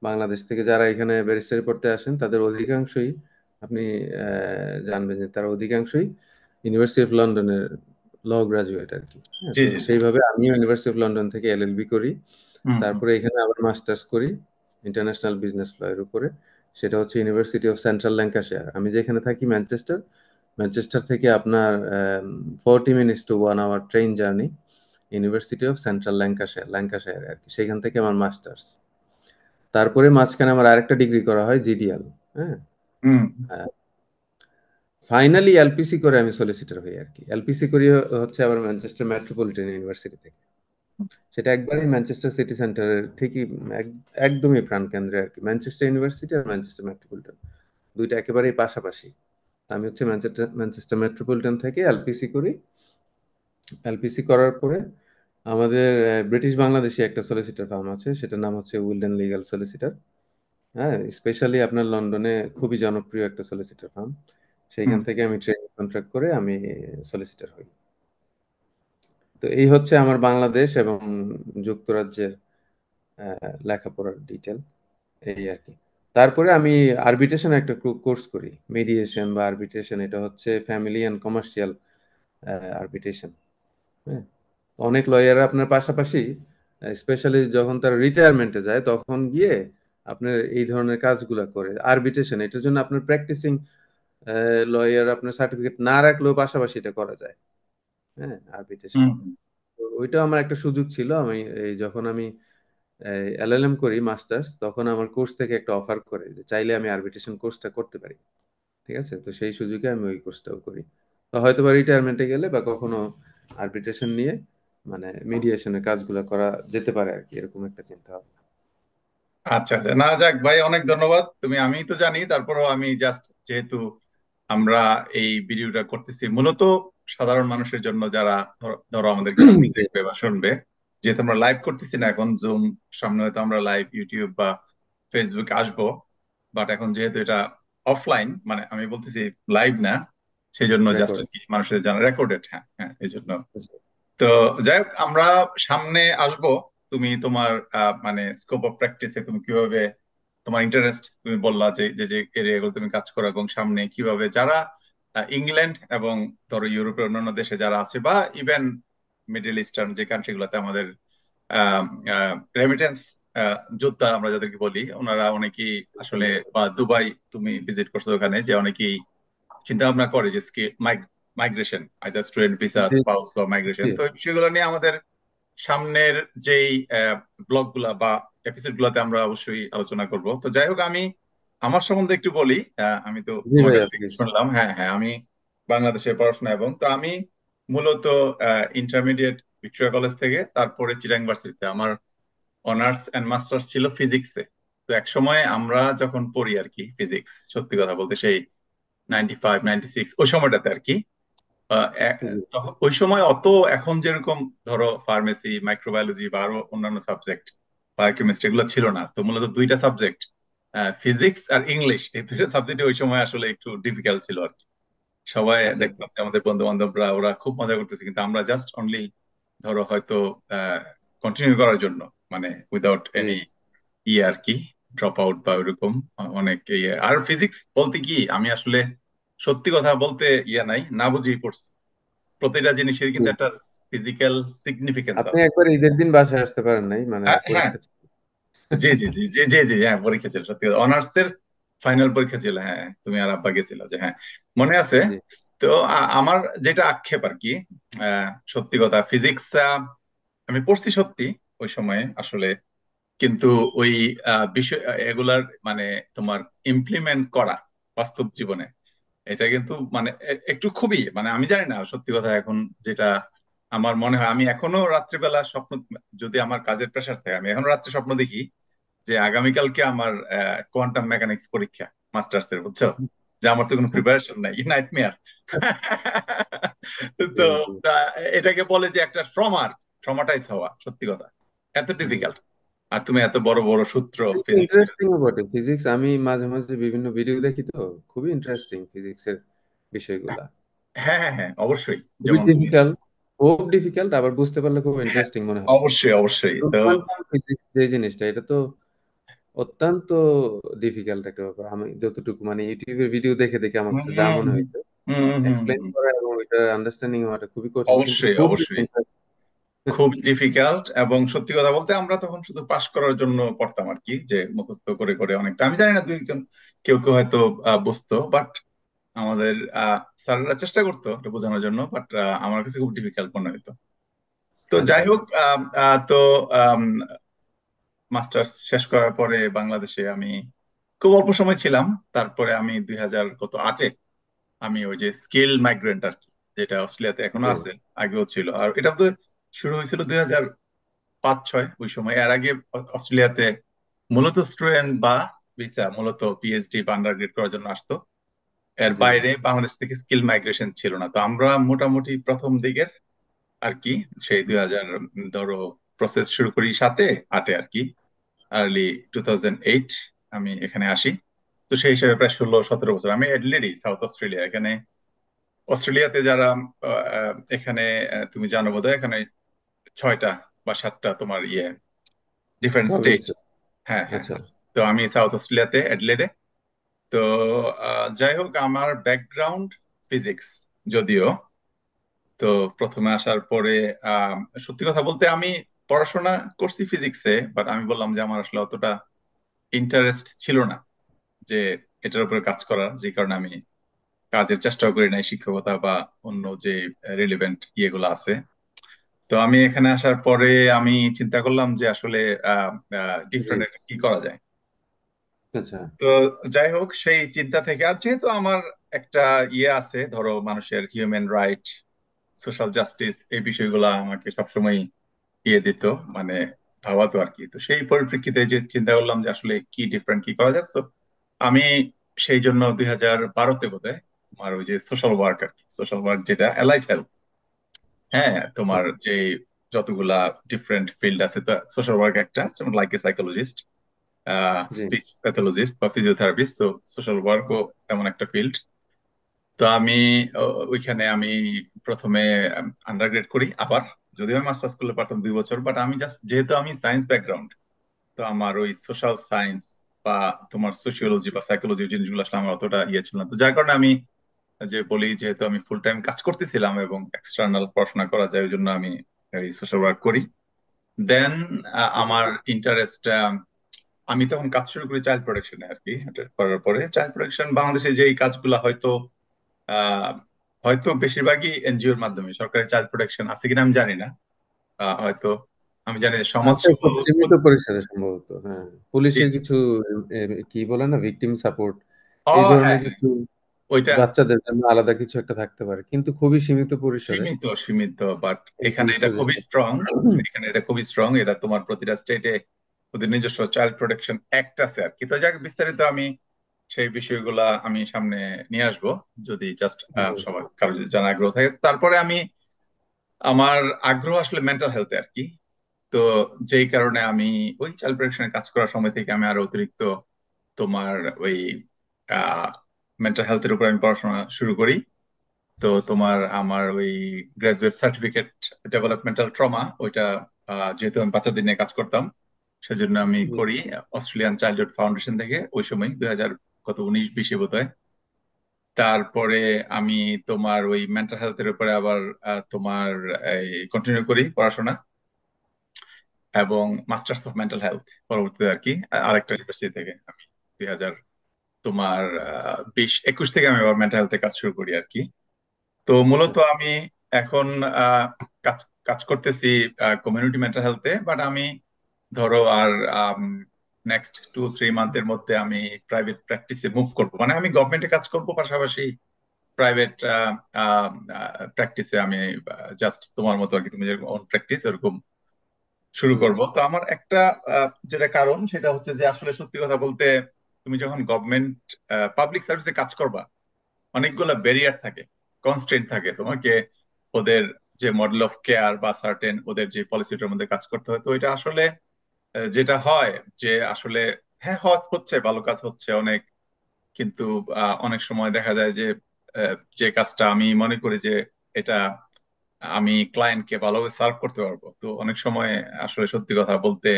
বাংলাদেশ থেকে যারা এখানে ব্যারিস্টারি পড়তে আসেন তাদের অধিকাংশই, আপনি জানবেন যে তারা অধিকাংশই ইউনিভার্সিটি অফ লন্ডনের ল গ্রাজুয়েট আর কি। হ্যাঁ, জি তো জি জি। সেইভাবে আমিও ইউনিভার্সিটি অফ লন্ডন থেকে এলএলবি করি। হুম হুম। তারপরে এখানে আবার মাস্টার্স করি ইন্টারন্যাশনাল বিজনেস ল এর উপরে, সেটা হচ্ছে ইউনিভার্সিটি অফ সেন্ট্রাল ল্যাঙ্কাশায়ার। আমি যেখানে থাকি ম্যানচেস্টার, ম্যানচেস্টার থেকে আপনার 40 minutes to 1 hour train journey university of Central Lancashire আর কি, সেখান থেকে আমার মাস্টার্স। তারপরে মাঝখানে আমার আরেকটা ডিগ্রি করা হয় জিডিএল। হ্যাঁ, হুম। ফাইনালি এলপিসি করে আমি সলিসিটর হই আর কি। এলপিসি করি হচ্ছে আবার ম্যানচেস্টার মেট্রোপলিটন ইউনিভার্সিটি থেকে। সেটা একবারই ম্যানচেস্টার সিটি সেন্টারের ঠিকই একদমই প্রাণকেন্দ্রে আর কি। ম্যানচেস্টার ইউনিভার্সিটি আর ম্যানচেস্টার মেট্রোপলিটন দুইটা একেবারেই পাশাপাশি। আমি হচ্ছে ম্যানচেস্টার মেট্রোপলিটন থেকে এলপিসি করি। এলপিসি করার পরে আমাদের ব্রিটিশ বাংলাদেশি একটা সলিসিটর ফার্ম আছে, সেটার নাম হচ্ছে উইলডেন লিগ্যাল সলিসিটর। হ্যাঁ, স্পেশালি আপনার লন্ডনে খুবই জনপ্রিয় একটা সলিসিটর ফার্ম। হুম। সেইখান থেকে আমি ট্রেনিং কন্ট্রাক্ট করে আমি সলিসিটর হই। তো এই হচ্ছে আমার বাংলাদেশ এবং যুক্তরাজ্যের লেখাপড়ার ডিটেল, এই আর কি। তারপরে আমি আরবিট্রেশন একটা কোর্স করি, মেডিয়েশন বা আরবিট্রেশন। এটা হচ্ছে ফ্যামিলি অ্যান্ড কমার্শিয়াল আরবিট্রেশন। হ্যাঁ, অনেক লয়াররা আপনার পাশাপাশি স্পেশালি যখন তারা রিটায়ারমেন্টে যায় তখন গিয়ে আপনার এই ধরনের কাজগুলা করে আরবিট্রেশন। এটার জন্য আপনার প্র্যাকটিসিং লয়ার আপনার সার্টিফিকেট না রাখলেও পাশাপাশি এটা করা যায়। হ্যাঁ, আরবিট্রেশন। হুম। তো ওইটাও আমার একটা সুযোগ ছিল। আমি যখন আমি এলএলএম করি মাস্টার্স, তখন আমার কোর্স থেকে একটা অফার করে যে চাইলে আমি আরবিট্রেশন কোর্সটা করতে পারি। ঠিক আছে, তো সেই সুযোগে আমি ওই কোর্সটাও করি। তো হয়তো বা রিটায়ারমেন্টে গেলে বা কখনো আরবিট্রেশন নিয়ে মানে মিডিয়েশনের কাজগুলো করা যেতে পারে আর কি, এরকম একটা চিন্তা ভাবনা। আচ্ছা আচ্ছা, না যাক ভাই, অনেক ধন্যবাদ। আমি তো জানি, তারপরও আমি জাস্ট, যেহেতু আমরা এই ভিডিওটা করতেছি মূলত সাধারণ মানুষের জন্য, যারা ধরো আমাদেরকে সামনে জি, দেখবে বা শুনবে, যেহেতু আমরা লাইভ করতেছি না এখন জুম, সামনে হয়তো আমরা লাইভ ইউটিউব বা ফেসবুকে আসবো, বাট এখন যেহেতু এটা অফলাইন, মানে আমি বলতেছি লাইভ না, সেই জন্য জাস্ট রেকর্ড। আর কি মানুষের জানা রেকর্ডেড। হ্যাঁ হ্যাঁ, এই জন্য। তো যাই হোক, আমরা সামনে আসবো। তুমি তোমার মানে স্কোপ অফ প্র্যাকটিসে তুমি কিভাবে, তোমার ইন্টারেস্ট, তুমি বললা যে যে যে এরিয়াগুলো তুমি কাজ করো, এবং সামনে কিভাবে যারা ইংল্যান্ড এবং ধরো ইউরোপের অন্যান্য দেশে যারা আছে, বা ইভেন মিডল ইস্টার্ন যে কান্ট্রিগুলোতে আমাদের রেমিটেন্স যোদ্ধা আমরা যাদেরকে বলি, ওনারা অনেকেই আসলে, বা দুবাই তুমি ভিজিট করছো, ওখানে যে অনেকেই চিন্তা ভাবনা করে যে মাইগ্রেশন, আইদার স্টুডেন্ট ভিসা, জি, স্পাউস বা মাইগ্রেশন। জি, তো এই বিষয়গুলো নিয়ে আমাদের সামনের যেই ব্লগ গুলা বা এপিসোড গুলাতে আমরা অবশ্যই আলোচনা করব। তো যাই হোক, আমি আমার সম্বন্ধে একটু বলি। আমি তো জি তোমার কাছ ভাইয়া থেকে প্লিজ। শুনলাম। হ্যাঁ হ্যাঁ, আমি বাংলাদেশে পড়াশোনা, এবং তো আমি মূলত ইন্টারমিডিয়েট ভিক্টোরিয়া কলেজ থেকে, তারপরে চিরাং ভার্সিটিতে আমার অনার্স এন্ড মাস্টার্স ছিল ফিজিক্সে। তো এক সময় আমরা যখন পড়ি আর কি ফিজিক্স, সত্যি কথা বলতে সেই 95 96 ওই সময়টাতে আর কি, জি, ওই সময় অত এখন যেরকম ধরো ফার্মেসি, মাইক্রোবায়োলজি বা আরো অন্যান্য সাবজেক্ট, বায়োকেমিস্ট্রি, এগুলো ছিল না। তো মূলত দুইটা সাবজেক্ট, ফিজিক্স আর ইংলিশ, এই দুইটা সাবজেক্ট ওই সময় আসলে একটু ডিফিকাল্ট ছিল আর কি। সবাই আচ্ছা আচ্ছা, দেখতাম যে আমাদের বন্ধু বান্ধবরা ওরা খুব মজা করতেছে, কিন্তু আমরা জাস্ট অনলি ধরো হয়তো কন্টিনিউ করার জন্য, মানে উইদাউট জি। এনি ইয়ে আর কি, ড্রপ আউট বা ওইরকম অনেক ইয়ে। আর ফিজিক্স বলতে কি, আমি আসলে সত্যি কথা বলতে ইয়ে নাই, না বুঝেই পড়ছি। প্রতিটা জিনিসের জি। কিন্তু একটা ফিজিক্যাল সিগনিফিকেন্স আপনি আছে। একবার ঈদের দিন বাসায় আসতে পারেন নাই, মানে হ্যাঁ, পরীক্ষা ছিল। জি জি জি জি জি জি, হ্যাঁ পরীক্ষা ছিল, সত্যি অনার্স এর ফাইনাল পরীক্ষা ছিল। হ্যাঁ, তুমি আর আব্বা গেছিল যে, হ্যাঁ মনে আছে। জি, তো আমার যেটা আক্ষেপ আর কি, সত্যি কথা, ফিজিক্স আমি পড়ছি সত্যি ওই সময়ে আসলে, কিন্তু ওই বিষয় এগুলার মানে তোমার ইমপ্লিমেন্ট করা বাস্তব জীবনে, এটা কিন্তু মানে একটু খুবই, মানে আমি জানি না সত্যি কথা এখন, যেটা আমার মনে হয়, আমি এখনো রাত্রিবেলা স্বপ্ন, যদি আমার কাজের প্রেশার থাকে, আমি এখনো রাত্রে স্বপ্ন দেখি যে আগামীকালকে আমার কোয়ান্টাম মেকানিক্স পরীক্ষা, মাস্টার্স এর, বুঝছো, যে আমার তো কোনো প্রিপারেশন নাই, নাইটমেয়ার। জি, তো জি, এটাকে বলে যে একটা ট্রমাটাইজ হওয়া, সত্যি কথা, এত জি। ডিফিকাল্ট। আর তুমি এত বড় বড় সূত্র ফিজিক্স এর। ইন্টারেস্টিং বটে ফিজিক্স। আমি মাঝে মাঝে বিভিন্ন ভিডিও দেখি, তো খুবই ইন্টারেস্টিং ফিজিক্সের বিষয়গুলা। হ্যাঁ হ্যাঁ হ্যাঁ, অবশ্যই। খুবই যেমন তুমি, ডিফিকাল্ট, খুব ডিফিকাল্ট, আবার বুঝতে পারলে খুব হ্যাঁ ইন্টারেস্টিং মনে হয়। অবশ্যই অবশ্যই। তো কোয়ান্টাম ফিজিক্স যে জিনিসটা, এটা তো অত্যন্ত ডিফিকাল্ট একটা ব্যাপার। আমি যতটুকু মানে ইউটিউবের ভিডিও দেখে দেখে আমার হুম কাছে যা হুম মনে হয়েছে, হুম হুম এক্সপ্লেন হুম, করা এবং এটা আন্ডারস্ট্যান্ডিং হওয়াটা খুবই কঠিন, কিন্তু অবশ্যই খুব অবশ্যই, ইন্টারেস্টিং। খুব ডিফিকাল্ট। এবং সত্যি কথা বলতে আমরা তখন শুধু পাশ করার জন্য পড়তাম আর কি, যে মুখস্থ করে করে অনেকটা, আমি জানি না দুই একজন কেউ কেউ হয়তো বুঝতো, বাট আমাদের স্যাররা চেষ্টা করতো এটা বোঝানোর জন্য, বাট আমার কাছে খুব ডিফিকাল্ট মনে হতো। তো আচ্ছা যাই হোক, তো মাস্টার্স শেষ করার পরে বাংলাদেশে আমি খুব অল্প সময় ছিলাম। তারপরে আমি 2000 কত 8-এ আমি ওই যে স্কিল মাইগ্রেন্ট আর কি, যেটা অস্ট্রেলিয়াতে এখনো জি আছে, আগেও ছিল। আর এটা তো শুরু হয়েছিল 2005-6 ওই সময়। এর আগে অস্ট্রেলিয়াতে মূলত স্টুডেন্ট বা ভিসা, মূলত পিএইচডি বা আন্ডারগ্রেড করার জন্য আসতো। এর জি বাইরে বাংলাদেশ থেকে স্কিল মাইগ্রেশন ছিল না। তো আমরা মোটামুটি প্রথম দিকের আর কি, সেই 2000 ধরো প্রসেস শুরু করি 7-8 আর কি, আর্লি 2008 আমি এখানে আসি। তো সেই হিসেবে প্রায় 16-17 বছর আমি অ্যাডিলেডি, সাউথ অস্ট্রেলিয়া। এখানে অস্ট্রেলিয়াতে যারা এখানে তুমি জানো বোধহয়, এখানে 6টা বা 7টা তোমার ডিফারেন্ট স্টেট। প্রভিন্স। হ্যাঁ, হ্যাঁ। আচ্ছা তো আমি সাউথ অস্ট্রেলিয়াতে অ্যাডিলেডে। তো যাই হোক, আমার ব্যাকগ্রাউন্ড ফিজিক্স যদিও। তো প্রথমে আসার পরে আহ, সত্যি কথা বলতে আমি পড়াশোনা করছি ফিজিক্সে, বাট আমি বললাম যে আমার আসলে অতটা ইন্টারেস্ট ছিল না যে এটার উপরে কাজ করার, যে কারণে আমি কাজের চেষ্টাও করি নাই, শিক্ষকতা বা অন্য যে রিলেভেন্ট ইয়েগুলো আছে। তো আমি এখানে আসার পরে আমি চিন্তা করলাম যে আসলে জি ডিফারেন্ট কি করা যায়। আচ্ছা তো যাই হোক, সেই চিন্তা থেকে, আর যেহেতু আমার একটা আছে, ধরো মানুষের হিউম্যান রাইট, সোশ্যাল জাস্টিস, এই বিষয়গুলো আমাকে সবসময় দিত, মানে ভাবাতো আর কি। তো সেই পরিপ্রেক্ষিতে যে চিন্তা করলাম যে আসলে কি ডিফারেন্ট কি করা যাচ্ছে। আমি সেই জন্য 2012-তে বোধহয় তোমার ওই যে সোশ্যাল ওয়ার্ক আর কি, সোশ্যাল ওয়ার্ক যেটা অ্যালাইড হেলথ, হ্যাঁ, তোমার যে যতগুলা ডিফারেন্ট ফিল্ড আছে, তো সোশ্যাল ওয়ার্ক একটা, যেমন like a psychologist, G speech pathologist বা ফিজিওথেরাপিস্ট। তো সোশ্যাল ওয়ার্কও তেমন একটা ফিল্ড। তো আমি ওইখানে আমি প্রথমে আন্ডারগ্রেড করি আবার, যদিও আমি মাস্টার্স করলে পারতাম 2 বছর, বাট আমি জাস্ট, যেহেতু আমি সায়েন্স ব্যাকগ্রাউন্ড, তো আমার ওই সোশ্যাল সায়েন্স বা তোমার সোশিওলজি বা সাইকোলজি জিনিসগুলো আসলে আমার অতটা ছিল না। তো যার কারণে আমি যে বলি, যেহেতু আমি ফুল টাইম কাজ করতেছিলাম এবং এক্সটার্নাল পড়াশোনা করা যায়, ওই জন্য আমি এই সোশ্যাল ওয়ার্ক করি। দেন আমার ইন্টারেস্ট, আমি তখন কাজ শুরু করি চাইল্ড প্রোটেকশনে আর কি। এটা করার পরে চাইল্ড প্রোটেকশন বাংলাদেশে যে এই কাজগুলো হয়তো আহ, হয়তো বেশিরভাগই এনজিওর মাধ্যমে, সরকারি চাইল্ড প্রোটেকশন আছে কিনা আমি জানি না। হয়তো আমি জানি যে সমাজ আছে, খুব সীমিত পরিসরে সম্ভবত। হ্যাঁ, পুলিশের কিছু কি বলে না, ভিকটিম সাপোর্ট, ও এই হ্যাঁ, ধরনের হ্যাঁ, কিছু ওইটা বাচ্চাদের জন্য আলাদা কিছু একটা থাকতে পারে, কিন্তু খুবই সীমিত পরিসরে। সীমিত সীমিত, বাট এই এখানে সমস্ত এটা খুবই জিনিস। স্ট্রং। এখানে এটা খুবই স্ট্রং, এটা তোমার প্রতিটা স্টেটে ওদের নিজস্ব চাইল্ড প্রোটেকশন অ্যাক্ট আছে আর কি। তো যাক, বিস্তারিত আমি সেই বিষয়গুলা আমি সামনে নিয়ে আসবো, যদি জাস্ট সবার কারো যদি জানার আগ্রহ থাকে। তারপরে আমি, আমার আগ্রহ আসলে মেন্টাল হেলথে আর কি। তো যেই কারণে আমি ওই চাইল্ড প্রোটেকশনে কাজ করার সময় থেকে আমি আরো অতিরিক্ত তোমার ওই মেন্টাল হেলথের উপর আমি পড়াশোনা শুরু করি। তো তোমার আমার ওই গ্রাজুয়েট সার্টিফিকেট ডেভেলপমেন্টাল ট্রমা, ওইটা যেহেতু আমি বাচ্চাদের নিয়ে কাজ করতাম, সেজন্য আমি জি করি অস্ট্রেলিয়ান চাইল্ডহুড ফাউন্ডেশন থেকে, ওই সময় 2000 কত 19-20 বোধ হয়। তারপরে আমি তোমার ওই মেন্টাল হেলথের উপরে আবার তোমার এই কন্টিনিউ করি পড়াশোনা, এবং মাস্টার্স অফ মেন্টাল হেলথ পরবর্তীতে আর কি, আরেকটা ইউনিভার্সিটি থেকে আমি 2000 তোমার 20-21 থেকে আমি আবার মেন্টাল হেলথে কাজ শুরু করি আর কি। তো আচ্ছা মূলত আমি এখন আহ, কাজ কাজ করতেছি কমিউনিটি মেন্টাল হেলথে, বাট আমি ধরো আর নেক্সট 2-3 মান্থের মধ্যে আমি প্রাইভেট প্র্যাকটিসে মুভ করব, মানে আমি গভর্নমেন্টে কাজ করব, পাশাপাশি প্রাইভেট প্র্যাকটিসে আমি জাস্ট তোমার মতো আর কি, তুমি যেরকম ওন প্র্যাকটিস এরকম শুরু জি করব। তো আমার একটা যেটা কারণ, সেটা হচ্ছে যে আসলে সত্যি কথা বলতে, তুমি যখন গভর্নমেন্ট পাবলিক সার্ভিসে কাজ করবা, অনেকগুলো ব্যারিয়ার থাকে, কনস্ট্রেন্ট থাকে তোমাকে। ওদের যে মডেল অফ কেয়ার বা সার্টেন ওদের যে পলিসিটার মধ্যে কাজ করতে হয়, তো এটা আসলে যেটা হয় যে আসলে, হ্যাঁ, হচ্ছে ভালো কাজ হচ্ছে অনেক, কিন্তু অনেক সময় দেখা যায় যে যে কাজটা আমি মনে করি যে এটা আমি ক্লায়েন্টকে ভালোভাবে সার্ভ করতে পারবো, তো অনেক সময় আসলে সত্যি কথা বলতে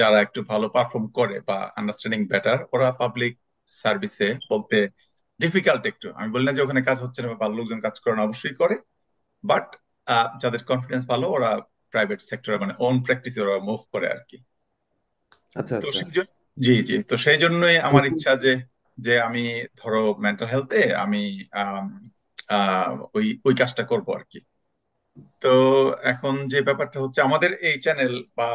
যারা একটু ভালো পারফর্ম করে বা আন্ডারস্ট্যান্ডিং বেটার, ওরা পাবলিক সার্ভিসে বলতে ডিফিকাল্ট একটু। আমি বলি না যে ওখানে কাজ হচ্ছে না বা ভালো লোকজন কাজ করে না, অবশ্যই করে, বাট যাদের কনফিডেন্স ভালো, ওরা প্রাইভেট সেক্টরে মানে ওন প্র্যাকটিসে ওরা মুভ করে আর কি। আচ্ছা তো আচ্ছা। সেই জন্য, জি, জি, তো সেই জন্যই আমার ইচ্ছা যে যে আমি ধরো মেন্টাল হেলথে আমি আম, ওই ওই কাজটা করবো আর কি। তো এখন যে ব্যাপারটা হচ্ছে আমাদের এই চ্যানেল বা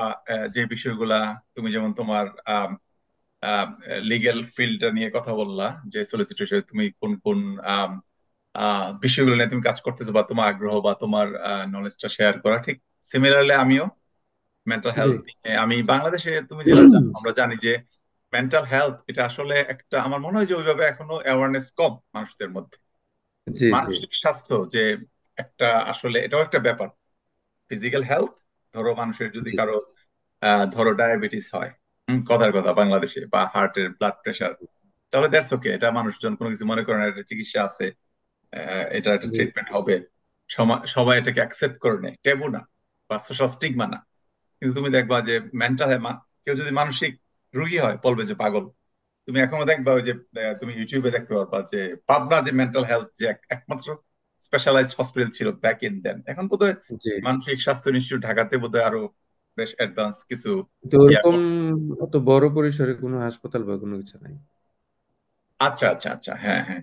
যে বিষয়গুলা, তুমি যেমন তোমার লিগ্যাল ফিল্ডটা নিয়ে কথা বললা, যে সলিসিটেশন তুমি কোন কোন আম, বিষয়গুলো নিয়ে তুমি কাজ করতেছো বা তোমার আগ্রহ বা তোমার নলেজটা শেয়ার করা, ঠিক সিমিলারলি আমিও মেন্টাল জি হেলথ নিয়ে, আমি বাংলাদেশে তুমি যেটা আমরা জানি যে মেন্টাল হেলথ এটা আসলে একটা, আমার মনে হয় যে ওইভাবে এখনো অ্যাওয়ারনেস কম মানুষদের মধ্যে। জি জি মানসিক স্বাস্থ্য যে একটা, আসলে এটাও একটা ব্যাপার। ফিজিক্যাল হেলথ, ধরো মানুষের যদি জি কারো ধরো ডায়াবেটিস হয়, কথার কথা বাংলাদেশে, বা হার্টের ব্লাড প্রেশার, তাহলে দ্যাটস ওকে, এটা মানুষজন কোনো কিছু মনে করে না, এটা চিকিৎসা আছে, এটা একটা জি ট্রিটমেন্ট হবে, সবাই এটাকে অ্যাকসেপ্ট করে নেয়, টেবু না বা সোশ্যাল স্টিগমা না। কিন্তু তুমি দেখবা যে মেন্টাল, কেউ যদি মানসিক রোগী হয় বলবে যে পাগল। তুমি এখনো দেখবা ওই যে তুমি ইউটিউবে দেখতে পারবা যে পাবনা যে মেন্টাল হেলথ যে একমাত্র স্পেশালাইজড হসপিটাল ছিল ব্যাক ইন দেন, এখন বোধহয় জি। মানসিক স্বাস্থ্য ইনস্টিটিউট ঢাকাতে বোধহয় আরো বেশ অ্যাডভান্স কিছু তো ইয়া ওরকম কর- অত বড় পরিসরে কোনো হাসপাতাল বা কোনো কিছু নাই। আচ্ছা আচ্ছা আচ্ছা, হ্যাঁ হ্যাঁ।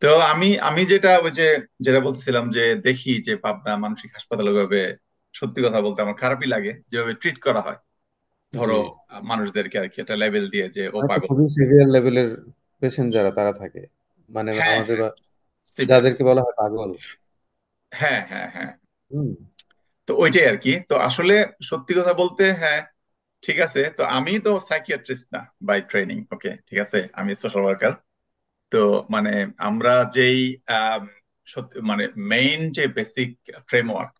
তো আমি আমি যেটা ওই যে যেটা বলতেছিলাম যে দেখি যে পাবনা মানসিক হাসপাতাল ওইভাবে, সত্যি কথা বলতে আমার খারাপই লাগে যেভাবে ট্রিট করা হয়, জি, ধরো মানুষদেরকে আর কি একটা লেভেল দিয়ে যে ও হয়তো পাগল। খুবই সিভিয়ার লেভেলের পেশেন্ট যারা তারা থাকে, মানে হ্যাঁ আমাদের হ্যাঁ, সিভিয়ার, যাদেরকে বলা হয় পাগল। হ্যাঁ হ্যাঁ হ্যাঁ। হুম। তো ওইটাই আর কি, তো আসলে সত্যি কথা বলতে হ্যাঁ, ঠিক আছে। তো আমি তো সাইকিয়াট্রিস্ট না বাই ট্রেনিং, ওকে ঠিক আছে, আমি সোশ্যাল ওয়ার্কার। তো মানে আমরা যেই আম, সত্যি মানে মেইন যে বেসিক ফ্রেমওয়ার্ক,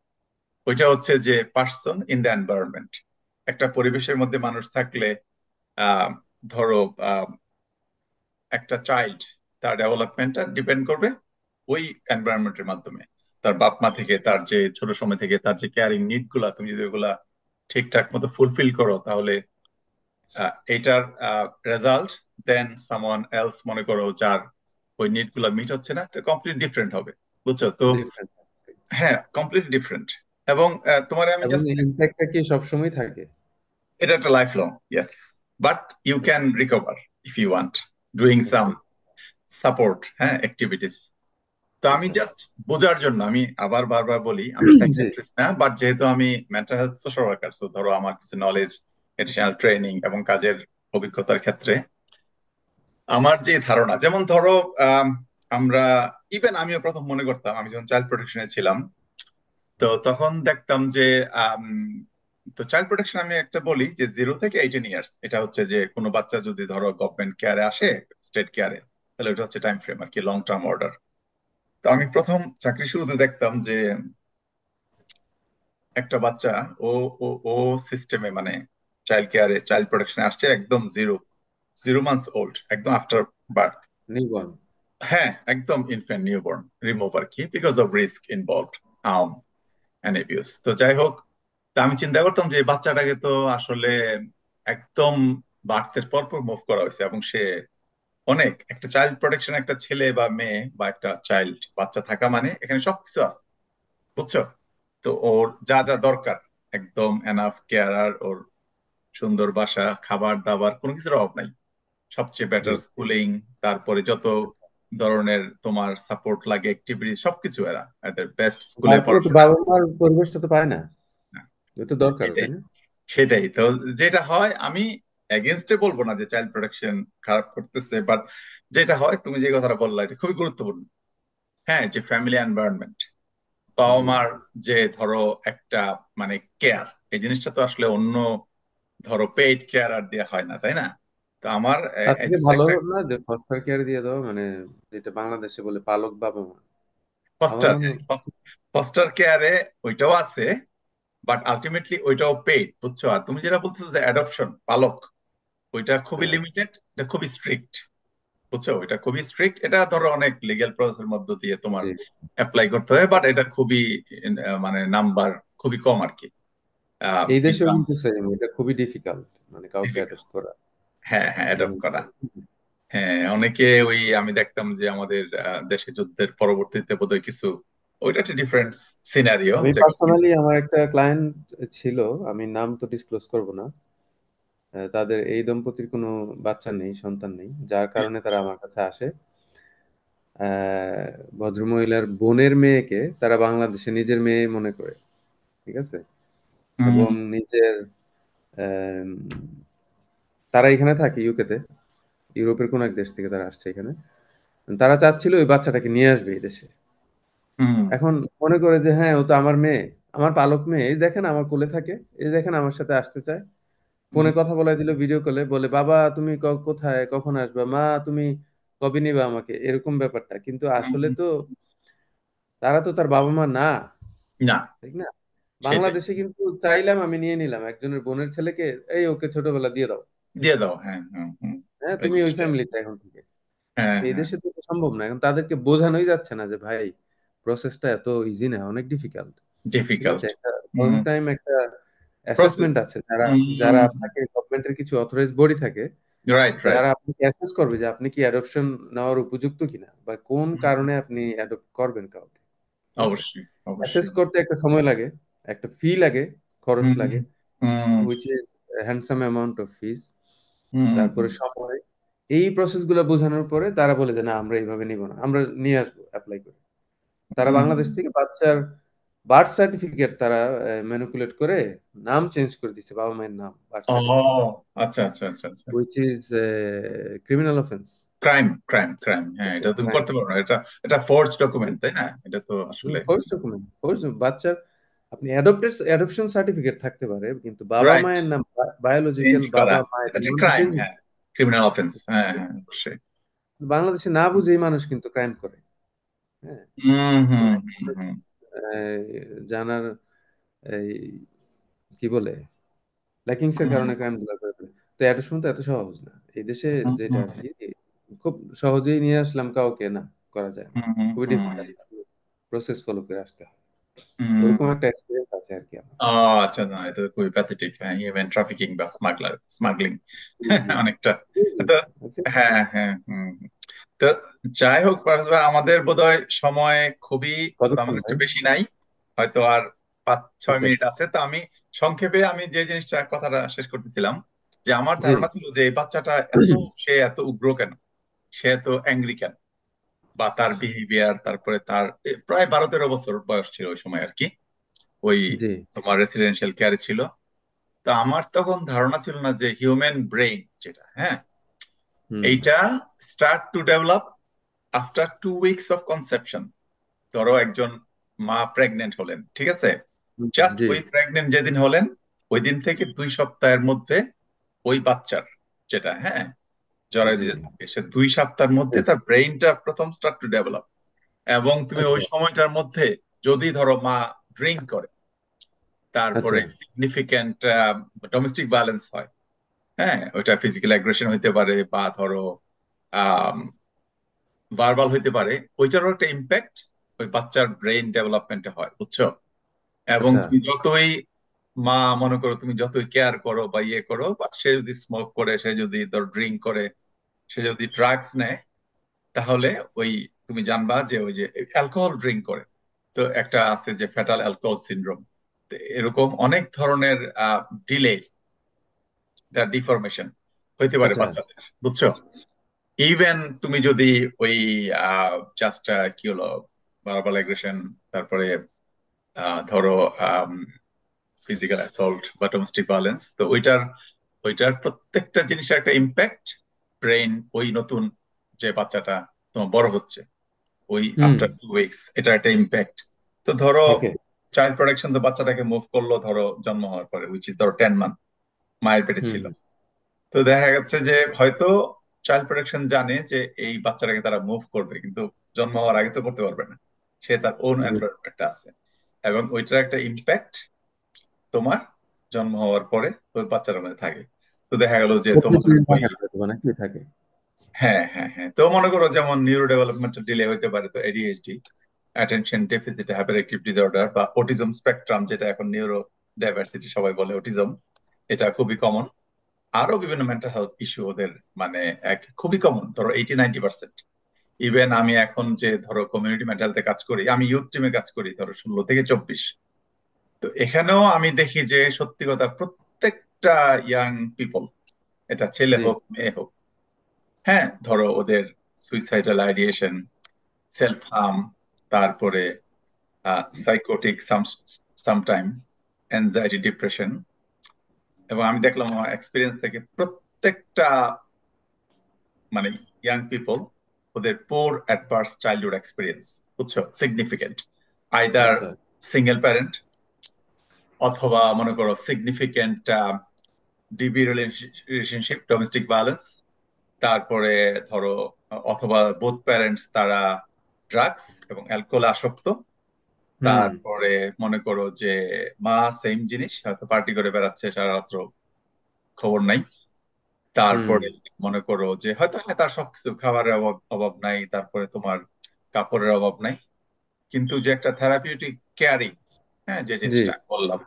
ওইটা হচ্ছে যে পার্সন ইন দ্য এনভায়রনমেন্ট। একটা পরিবেশের মধ্যে মানুষ থাকলে আহ ধরো একটা চাইল্ড, তার ডেভেলপমেন্টটা ডিপেন্ড করবে ওই এনভায়রনমেন্টের মাধ্যমে। তার বাপ মা থেকে, তার যে ছোট সময় থেকে তার যে কেয়ারিং নিড গুলা, তুমি যদি ওগুলা ঠিকঠাক মতো ফুলফিল করো, তাহলে এটার রেজাল্ট দেন সামওয়ান এলস, মনে করো যার ওই নিড গুলা মিট হচ্ছে না, এটা কমপ্লিট ডিফারেন্ট হবে। বুঝছো তো? ডিফারেন্ট। হ্যাঁ, কমপ্লিট ডিফারেন্ট। এবং তোমার আমি এবং জাস্ট, ইম্প্যাক্টটা কি সবসময় থাকে? এটা একটা life long, yes, but you can recover if you want, doing some আচ্ছা সাপোর্ট, হ্যাঁ, অ্যাক্টিভিটিস। তো আমি আচ্ছা। জাস্ট বোঝার জন্য, আমি আবার বারবার বলি আমি জি সাইকিয়াট্রিস্ট না, বাট যেহেতু আমি mental health social worker, so ধরো আমার কিছু নলেজ, এডিশনাল ট্রেনিং এবং কাজের অভিজ্ঞতার ক্ষেত্রে আমার যে ধারণা, যেমন ধরো আম, আমরা, ইভেন আমিও প্রথম মনে করতাম, আমি যখন চাইল্ড প্রোটেকশনে ছিলাম, তো তখন দেখতাম যে আম, তো চাইল্ড প্রোটেকশন আমি একটা বলি যে 0 থেকে 18 ইয়ার্স, এটা হচ্ছে যে কোনো বাচ্চা যদি ধরো গভর্নমেন্ট কেয়ারে আসে, স্টেট কেয়ারে, তাহলে ওটা হচ্ছে টাইম ফ্রেম আর কি, লং টার্ম অর্ডার। তো আমি প্রথম চাকরি শুরুতে দেখতাম যে একটা বাচ্চা, ও ও ও সিস্টেমে মানে চাইল্ড কেয়ারে, চাইল্ড প্রোটেকশনে আসছে একদম 0 0 মান্থস ওল্ড, একদম আফটার বার্থ। নিবন। হ্যাঁ, একদম ইনফ্যান্ট নিউবর্ন রিমুভ আর কি, because of risk involved, harm and abuse. তো যাই হোক, তা আমি চিন্তা করতাম যে এই বাচ্চাটাকে তো আসলে একদম বার্থের পর পর মুভ করা হয়েছে, এবং সে অনেক, একটা চাইল্ড প্রোটেকশন, একটা ছেলে বা মেয়ে বা একটা চাইল্ড বাচ্চা থাকা মানে এখানে সবকিছু আছে, বুঝছো? তো ওর যা যা দরকার, একদম এনাফ কেয়ার, ওর সুন্দর বাসা, খাবার দাবার, কোনো কিছুর অভাব নাই, সবচেয়ে জি। বেটার স্কুলিং, তারপরে যত ধরনের তোমার সাপোর্ট লাগে, অ্যাক্টিভিটি, সবকিছু এরা এদের বেস্ট স্কুলে তারপরে তো পড়াশোনা। বাবা মার পরিবেশটা তো পায় না, এটা দরকার এটাই, তাই না? সেটাই তো যেটা হয়, আমি এগেনস্টে বলবো না যে চাইল্ড প্রোটেকশন খারাপ করতেছে, বাট যেটা হয়, তুমি যে কথাটা বললা এটা খুবই গুরুত্বপূর্ণ। হ্যাঁ, যে ফ্যামিলি এনভায়রনমেন্ট, বাবা জি। মার যে ধরো একটা মানে কেয়ার, এই জিনিসটা তো আসলে অন্য ধরো পেইড কেয়ার আর দেওয়া হয় না, তাই না? তো আমার তার থেকে জাস্ট ভালো একটা না যে ফস্টার কেয়ার দিয়ে দাও, মানে যেটা বাংলাদেশে বলে পালক বাবা মা। আমার ফস্টার, মনে হয় ফস্টার কেয়ারে ওইটাও আছে, বাট আলটিমেটলি ওইটাও পেইড, বুঝছো? আর তুমি যেটা বলছো যে অ্যাডপশন, পালক, ওইটা খুবই হ্যাঁ। লিমিটেড, এটা খুবই স্ট্রিক্ট, বুঝছো? এটা খুবই স্ট্রিক্ট, এটা ধরো অনেক লিগ্যাল প্রসেসের মধ্য দিয়ে তোমার জি। অ্যাপ্লাই করতে হয়, বাট এটা খুবই মানে নাম্বার খুবই কম আর কি, এই ইন দেশেও টার্মস, কিন্তু সেম, এটা খুবই ডিফিকাল্ট মানে কাউকে ডিফিকাল্ট। অ্যাডপ্ট করা। হ্যাঁ হ্যাঁ, অ্যাডপ্ট করা। হ্যাঁ, অনেকে ওই আমি দেখতাম যে আমাদের দেশে যুদ্ধের পরবর্তীতে বোধহয় কিছু, ওইটা একটা ডিফারেন্ট সিনারিও আমি যে, পার্সোনালি আমার একটা ক্লায়েন্ট ছিল, আমি নাম তো ডিসক্লোজ করব না। তাদের এই দম্পতির কোনো বাচ্চা নেই, সন্তান নেই, যার কারণে তারা আমার কাছে আসে। আহ, ভদ্রমহিলার বোনের মেয়েকে তারা বাংলাদেশে নিজের মেয়ে মনে করে, ঠিক আছে, এবং হুম নিজের আম, তারা এখানে থাকে ইউকেতে, ইউরোপের কোন এক দেশ থেকে তারা আসছে এখানে। তারা চাচ্ছিল ওই বাচ্চাটাকে নিয়ে আসবে এই দেশে। হুম এখন মনে করে যে হ্যাঁ ও তো আমার মেয়ে, আমার পালক মেয়ে, এই দেখেন আমার কোলে থাকে, এই দেখেন আমার সাথে আসতে চায়। হুম ফোনে কথা বলাই দিল, ভিডিও কলে বলে বাবা তুমি কোথায়, কখন আসবা, মা তুমি কবে নিবা আমাকে, এরকম ব্যাপারটা। কিন্তু আসলে হুম। তো তারা তো তার বাবা মা না, না, ঠিক না? সেটাই। বাংলাদেশে কিন্তু চাইলাম আমি নিয়ে নিলাম একজনের বোনের ছেলেকে, এই ওকে ছোটবেলা দিয়ে দাও, দিয়ে দাও, হ্যাঁ, হুম হুম। হ্যাঁ ওই তুমি ওই জিনিসটা, ফ্যামিলিতে এখন থেকে। হ্যাঁ এই হ্যাঁ। দেশে তো এটা সম্ভব না। এখন তাদেরকে বোঝানোই যাচ্ছে না যে ভাই প্রসেসটা এত ইজি না, অনেক ডিফিকাল্ট। ঠিক আছে, ডিফিকাল্ট। একটা হুম। প্রথম টাইম একটা প্রসেস। অ্যাসেসমেন্ট আছে, যারা যারা হুম। আপনাকে গভর্নমেন্টের কিছু অথরাইজ বডি থাকে রাইট রাইট। যারা আপনাকে অ্যাসেস করবে যে আপনি কি অ্যাডপশন নেওয়ার উপযুক্ত কিনা, বা কোন কারণে আপনি অ্যাডপ্ট করবেন কাউকে, ঠিক আছে। অবশ্যই অ্যাসেস অবশ্যই। করতে একটা সময় লাগে, একটা ফি লাগে, খরচ হুম লাগে, hmm which is handsome amount of fees. Hmm তারপরে হুম সময়, এই প্রসেসগুলো বোঝানোর পরে তারা বলে যে না আমরা এইভাবে নিব না, আমরা নিয়ে আসবো অ্যাপ্লাই করে। তারা হুম। বাংলাদেশ থেকে বাচ্চার বার্থ সার্টিফিকেট তারা ম্যানিপুলেট করে নাম চেঞ্জ করে দিচ্ছে, বাবা মায়ের নাম বার্থ ও, সার্টিফিকেটে, আচ্ছা আচ্ছা আচ্ছা আচ্ছা। Which is criminal offence. Crime crime crime, হ্যাঁ, এটা তুমি করতে পারো না, এটা এটা ফোর্জ ডকুমেন্ট, তাই না? এটা তো আসলে ফোর্স ডকুমেন্ট, ফোর্স বাচ্চার, আপনি অ্যাডপশন সার্টিফিকেট থাকতে পারে কিন্তু বাবা রাইট, মায়ের নাম, বায়োলজিক্যাল চেঞ্জ করা বাবা মায়ের এটা নাম ক্রাইম, চেঞ্জ। হ্যাঁ, ক্রিমিনাল অফেন্স, হ্যাঁ হ্যাঁ অবশ্যই। বাংলাদেশে না বুঝেই মানুষ কিন্তু ক্রাইম করে। হ্যাঁ, হুম হুম মানে হুম হুম জানার এই কি বলে ল্যাকিংস এর কারণে ক্রাইম গুলো করে ফেলে। তো অ্যাডপশন তো এত সহজ না এই দেশে, হুম যেটা হুম আর কি খুব সহজেই নিয়ে আসলাম কাউকে, না করা যায় না, হুম হুম খুবই হুম ডিফিকাল্ট, প্রসেস ফলো করে আসতে হয়। হুম। ওরকম একটা এক্সপিরিয়েন্স আছে আর কি আমার। ও আচ্ছা, না এটা তো খুবই প্যাথেটিক, হ্যাঁ, হিউম্যান ট্রাফিকিং বা স্মাগলিং জি জি অনেকটা। জি জি। তো আচ্ছা, হ্যাঁ হ্যাঁ, হুম। তো যাই হোক পারভেজ ভাই, আমাদের বোধহয় সময় খুবই তেমন কতক্ষণ একটা ভাই? বেশি নাই, হয়তো আর 5-6 ওকে। মিনিট আছে। তো আমি সংক্ষেপে আমি যে জিনিসটা কথাটা শেষ করতেছিলাম, যে আমার জি। ধারণা ছিল যে এই বাচ্চাটা সে এত উগ্র কেন, সে এত অ্যাংরি কেন, বা তার বিহেভিয়ার, তারপরে তার প্রায় 12-13 বছর বয়স ছিল ওই সময় আর কি, ওই জি। তোমার রেসিডেন্সিয়াল কেয়ারে ছিল। তো আমার তখন ধারণা ছিল না যে হিউম্যান ব্রেইন যেটা, হ্যাঁ, হুম। এইটা start to develop after 2 weeks of conception. ধরো একজন মা প্রেগনেন্ট হলেন, ঠিক আছে, হুম, জাস্ট জি। ওই প্রেগনেন্ট যেদিন হলেন ওই দিন থেকে 2 সপ্তাহের মধ্যে ওই বাচ্চার যেটা, হ্যাঁ, জরায়ু জি। দিতে থাকে, সে 2 সপ্তাহের মধ্যে জি। তার ব্রেইনটা প্রথম স্টার্ট টু ডেভেলপ। এবং তুমি আচ্ছা ওই সময়টার মধ্যে যদি ধরো মা ড্রিঙ্ক করে, আচ্ছা তারপরে সিগনিফিক্যান্ট ডোমেস্টিক ভায়োলেন্স হয়, হ্যাঁ, ওইটা ফিজিক্যাল অ্যাগ্রেশন হইতে পারে বা ধরো ভার্বাল হইতে পারে, ওইটারও একটা ইম্প্যাক্ট ওই বাচ্চার ব্রেইন ডেভেলপমেন্টে হয়, বুঝছো? এবং আচ্ছা তুমি যতই মা মনে করো, তুমি যতই কেয়ার করো বা ইয়ে করো, বা সে যদি স্মোক করে, সে যদি ধর ড্রিঙ্ক করে, সে যদি ড্রাগস নেয়, তাহলে ওই তুমি জানবা যে ওই যে অ্যালকোহল ড্রিঙ্ক করে, তো একটা আছে যে ফ্যাটাল অ্যালকোহল সিনড্রোম, এরকম অনেক ধরনের ডিলে, ডিফরমেশন হইতে পারে আচ্ছা বাচ্চাদের, বুঝছো? ইভেন তুমি যদি ওই জাস্ট কি হলো, ভার্বাল এগ্রেশন, তারপরে ধরো ফিজিক্যাল অ্যাসল্ট বা ডোমেস্টিক ভায়োলেন্স, তো ওইটার ওইটার প্রত্যেকটা জিনিসের একটা ইম্প্যাক্ট ব্রেন, ওই নতুন যে বাচ্চাটা তোমার বড় হচ্ছে ওই হুম। আফটার 2 উইকস, এটা একটা ইম্প্যাক্ট। তো ধরো ওকে। চাইল্ড প্রোটেকশন তো বাচ্চাটাকে মুভ করলো ধরো জন্ম হওয়ার পরে, উইচ ইজ ধরো 10 মান্থ মায়ের পেটে হুম ছিল। হুম। তো দেখা যাচ্ছে যে হয়তো চাইল্ড প্রোটেকশন জানে যে এই বাচ্চাটাকে তারা মুভ করবে, কিন্তু জন্ম হওয়ার আগে তো করতে পারবে না, সে তার ওন জি। এনভায়রনমেন্ট আছে, এবং ওইটার একটা ইম্প্যাক্ট তোমার জন্ম হওয়ার পরে ওই বাচ্চার মধ্যে থাকে। তো দেখা গেল যে খুব বেশি তোমার দিন ওই, থাকে না হয়তো, মানে কি থাকে? হ্যাঁ হ্যাঁ হ্যাঁ, তো মনে করো যেমন নিউরো ডেভেলপমেন্টাল ডিলে হইতে পারে, তো ADHD, attention deficit hyper disorder, বা অটিজম স্পেকট্রাম, যেটা এখন নিউরো ডাইভার্সিটি সবাই বলে অটিজম, এটা খুবই কমন। আরো বিভিন্ন মেন্টাল হেলথ ইস্যু ওদের, মানে এক খুবই কমন, ধরো 80-90%। ইভেন আমি এখন যে ধরো কমিউনিটি মেন্টাল হেলথে কাজ করি, আমি ইউথ টিমে কাজ করি ধরো 16 থেকে 24, তো এখানেও আমি দেখি যে সত্যি কথা প্রত্যেকটা ইয়াং পিপল, এটা ছেলে জি। হোক মেয়ে হোক, হ্যাঁ, ধরো ওদের সুইসাইডাল আইডিয়েশন, সেলফ হার্ম, তারপরে সাইকোটিক সামটাইম, অ্যাংজাইটি, ডিপ্রেশন। এবং আমি দেখলাম আমার এক্সপিরিয়েন্স থেকে প্রত্যেকটা মানে ইয়াং পিপল, ওদের পোর অ্যাডভার্স চাইল্ডহুড এক্সপিরিয়েন্স, বুঝছো, সিগনিফিকেন্ট। আইদার আচ্ছা। সিঙ্গেল প্যারেন্ট, অথবা মনে করো significant DB relationship, domestic violence, তারপরে ধরো অথবা বোথ প্যারেন্টস তারা ড্রাগস এবং অ্যালকোহল আসক্ত। হুম। তারপরে মনে করো যে মা সেম জিনিস হয়তো পার্টি করে বেড়াচ্ছে সারা রাত্র, খবর নাই। হুম। তারপরে মনে করো যে হয়তো হ্যাঁ তার সবকিছু, খাবারের অভাব অভাব নাই, তারপরে তোমার কাপড়ের অভাব নাই, কিন্তু যে একটা থেরাপিউটিক কেয়ারিং, হ্যাঁ, যে জি জিনিসটা বললাম,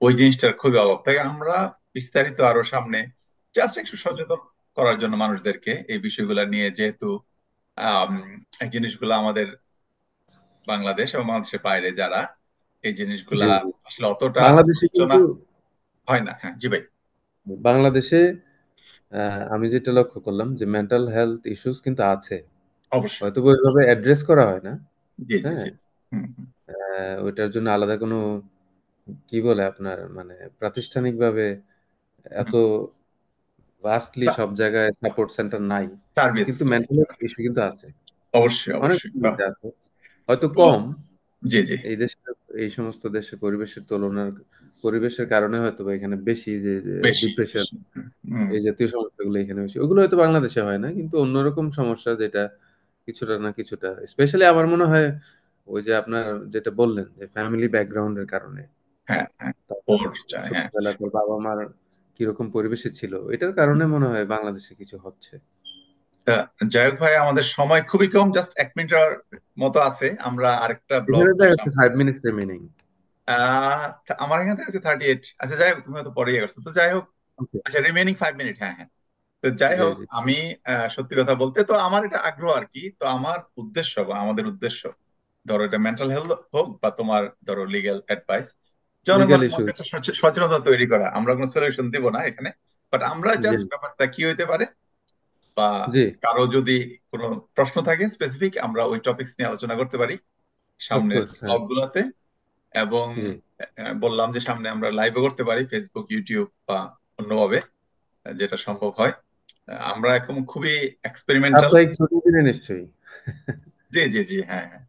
ওই জিনিসটার খুবই অভাব। তাই আমরা বিস্তারিত আরো সামনে জাস্ট একটু সচেতন করার জন্য মানুষদেরকে এই বিষয়গুলো নিয়ে, যেহেতু আম, এই জিনিসগুলো আমাদের বাংলাদেশ এবং বাংলাদেশের বাইরে যারা এই জিনিসগুলা জি জি। আসলে অতটা বাংলাদেশে আলোচনা কিন্তু, হয় না। হ্যাঁ জি ভাই। বাংলাদেশে আমি যেটা লক্ষ্য করলাম যে মেন্টাল হেলথ ইস্যুস কিন্তু আছে, অবশ্যই। হয়তো ওইভাবে অ্যাড্রেস করা হয় না। জি জি হ্যাঁ, জি। হুম হুম। ওইটার জন্য আলাদা কোনো কি বলে আপনার মানে প্রাতিষ্ঠানিকভাবে এত হুম। ভাস্টলি সব জায়গায় সাপোর্ট সেন্টার নাই, সার্ভিস। কিন্তু মেন্টাল হেলথ ইস্যু কিন্তু আছে, অবশ্যই অনেক অবশ্যই তা। দিকে আছে, হয়তো তো কম। জি জি। এই দেশে, এই সমস্ত দেশে পরিবেশের তুলনার, পরিবেশের কারণে হয়তো বা এখানে বেশি যে বেশি ডিপ্রেশন, বেশি। হুম। এই জাতীয় সমস্যাগুলো এখানে বেশি, ওগুলো হয়তো বাংলাদেশে হয় না, কিন্তু অন্যরকম সমস্যা যেটা কিছুটা না কিছুটা, স্পেশালি আমার মনে হয় ওই যে আপনার যেটা বললেন যে ফ্যামিলি ব্যাকগ্রাউন্ডের কারণে, হ্যাঁ হ্যাঁ। তারপর ওর চাই, হ্যাঁ। ছোটবেলা তোর বাবা মার কিরকম পরিবেশে ছিল, এটার কারণে মনে হয় বাংলাদেশে কিছু হচ্ছে। তা যাই হোক ভাই, আমাদের সময় খুবই কম, জাস্ট 1 মিনিটের মতো আছে। আমরা আরেকটা ব্লগ এখানে দেখা যাচ্ছে 5 মিনিটস রিমেইনিং। আহ আমার এখান থেকে আছে 38। আচ্ছা যাই হোক, তুমি হয়তো পরে গেছো, তো যাই হোক। ওকে। আচ্ছা, রিমেনিং 5 মিনিট, হ্যাঁ হ্যাঁ। তো যাই জি হোক, জি আমি সত্যি কথা বলতে তো আমার এটা আগ্রহ আর কি। তো আমার উদ্দেশ্য বা আমাদের উদ্দেশ্য, ধরো এটা মেন্টাল হেলথ হোক বা তোমার ধরো লিগ্যাল অ্যাডভাইস, লিগাল জনগণের ইস্যু। মধ্যে একটা সচেতনতা তৈরি করা। আমরা কোনো সলিউশন দিব না এখানে, বাট আমরা জি জাস্ট ব্যাপারটা কি হইতে পারে, বা জি। কারো যদি কোনো প্রশ্ন থাকে স্পেসিফিক, আমরা ওই টপিকস নিয়ে আলোচনা করতে পারি সামনের অফকোর্স, হ্যাঁ। ব্লগ গুলাতে। এবং জি। বললাম যে সামনে আমরা লাইভও করতে পারি, ফেসবুক, ইউটিউব বা অন্যভাবে, যেটা সম্ভব হয়। আমরা এখন খুবই এক্সপেরিমেন্টাল। সাপ্তাহিক ছুটি দিনে নিশ্চয়ই। জি জি জি, হ্যাঁ হ্যাঁ।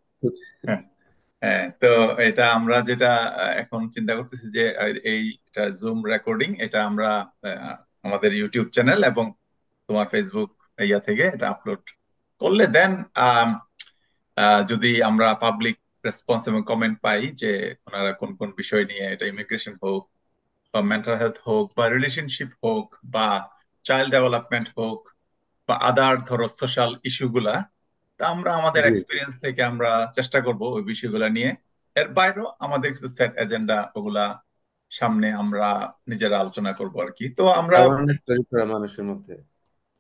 হ্যাঁ হ্যাঁ। তো এটা আমরা যেটা এখন চিন্তা করতেছি যে এইটা জুম রেকর্ডিং, এটা আমরা আমাদের ইউটিউব চ্যানেল এবং তোমার ফেসবুক ইয়া থেকে এটা আপলোড করলে, দেন যদি আমরা পাবলিক রেসপন্স এবং কমেন্ট পাই যে ওনারা কোন কোন বিষয় নিয়ে, এটা ইমিগ্রেশন হোক বা মেন্টাল হেলথ হোক বা রিলেশনশিপ হোক বা চাইল্ড ডেভেলপমেন্ট হোক বা আদার ধরো সোশ্যাল ইস্যু গুলা, তা আমরা আমাদের জি জি। এক্সপিরিয়েন্স থেকে আমরা চেষ্টা করব ওই বিষয়গুলো নিয়ে। এর বাইরেও আমাদের কিছু সেট এজেন্ডা, ওগুলা সামনে আমরা নিজেরা আলোচনা করব আর কি। তো আমরা অ্যাওয়ারনেস তৈরি করা মানুষের মধ্যে।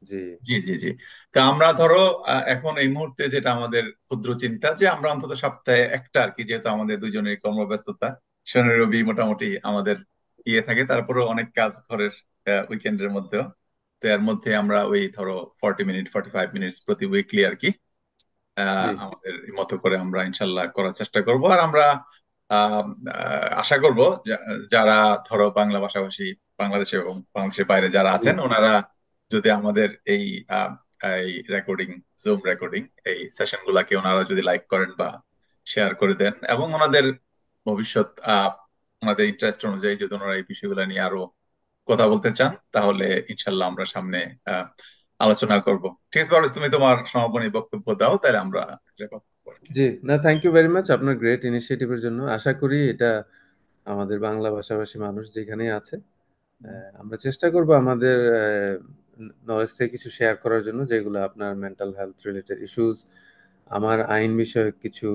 জি জি জি জি। তা আমরা ধরো এখন এই মুহূর্তে যেটা আমাদের ক্ষুদ্র চিন্তা, যে আমরা অন্তত সপ্তাহে একটা আর কি, যেহেতু আমাদের দুজনের কর্মব্যস্ততা, শনি রবি মোটামুটি আমাদের ইয়ে থাকে, তারপরেও অনেক কাজ ঘরের, উইকেন্ডের মধ্যেও। তো এর মধ্যে আমরা ওই ধরো 40 মিনিট, 45 মিনিট প্রতি উইকলি আর কি, জি আমাদের মতো করে আমরা ইনশাল্লাহ করার চেষ্টা করব। আর আমরা আশা করব যারা ধরো বাংলা ভাষাভাষী, বাংলাদেশে এবং বাংলাদেশের বাইরে যারা জি। আছেন, ওনারা যদি আমাদের এই আহ, এই রেকর্ডিং, জুম রেকর্ডিং, এই সেশন গুলাকে ওনারা যদি লাইক করেন বা শেয়ার করে দেন, এবং ওনাদের ভবিষ্যৎ ওনাদের ইন্টারেস্ট অনুযায়ী যদি ওনারা এই বিষয়গুলো নিয়ে আরো কথা বলতে চান, তাহলে ইনশাল্লাহ আমরা সামনে আহ, আলোচনা করব। ঠিক আছে পারভেজ, তুমি তোমার সমাপনী বক্তব্য দাও, তাহলে আমরা এটা কথা বলবো আর কি। জি, না থ্যাংক ইউ ভেরি মাচ আপনার গ্রেট ইনিশিয়েটিভের জন্য। আশা করি এটা আমাদের বাংলা ভাষাভাষী মানুষ যেখানেই আছে, আমরা চেষ্টা করব আমাদের নলেজ থেকে কিছু শেয়ার করার জন্য, যেগুলো আপনার মেন্টাল হেলথ রিলেটেড ইস্যুস, আমার আইন বিষয়ক কিছু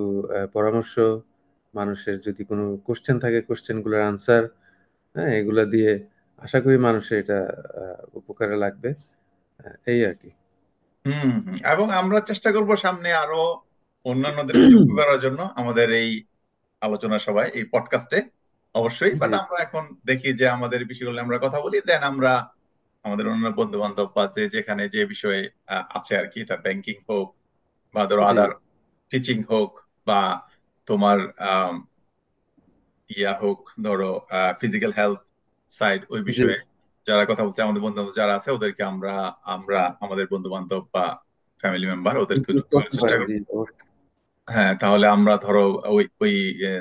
পরামর্শ, মানুষের যদি কোনো কোশ্চেন থাকে কোশ্চেনগুলোর আনসার, হ্যাঁ, এগুলা দিয়ে আশা করি মানুষের এটা উপকারে লাগবে। এই আর কি। হুম হুম। এবং আমরা চেষ্টা করব সামনে আরো অন্যান্যদেরকে যুক্ত করার জন্য আমাদের এই আলোচনা সভায়, এই পডকাস্টে অবশ্যই। জি বাট আমরা এখন দেখি যে আমাদের বিষয়গুলো আমরা কথা বলি, দেন আমরা আমাদের অন্য বন্ধু বান্ধব বা যে যেখানে যে বিষয়ে আছে আর কি, এটা ব্যাংকিং হোক বা ধরো জি আদার টিচিং হোক বা তোমার ইয়া হোক, ধরো ফিজিক্যাল হেলথ সাইড, ওই জি বিষয়ে যারা কথা বলছে, আমাদের বন্ধু বান্ধব যারা আছে ওদেরকে আমরা আমরা আমাদের বন্ধু বান্ধব বা ফ্যামিলি মেম্বার ওদেরকে include যুক্ত করার করতে চেষ্টা পারেন, করবো। জি অবশ্যই। হ্যাঁ, তাহলে আমরা ধরো ওই ওই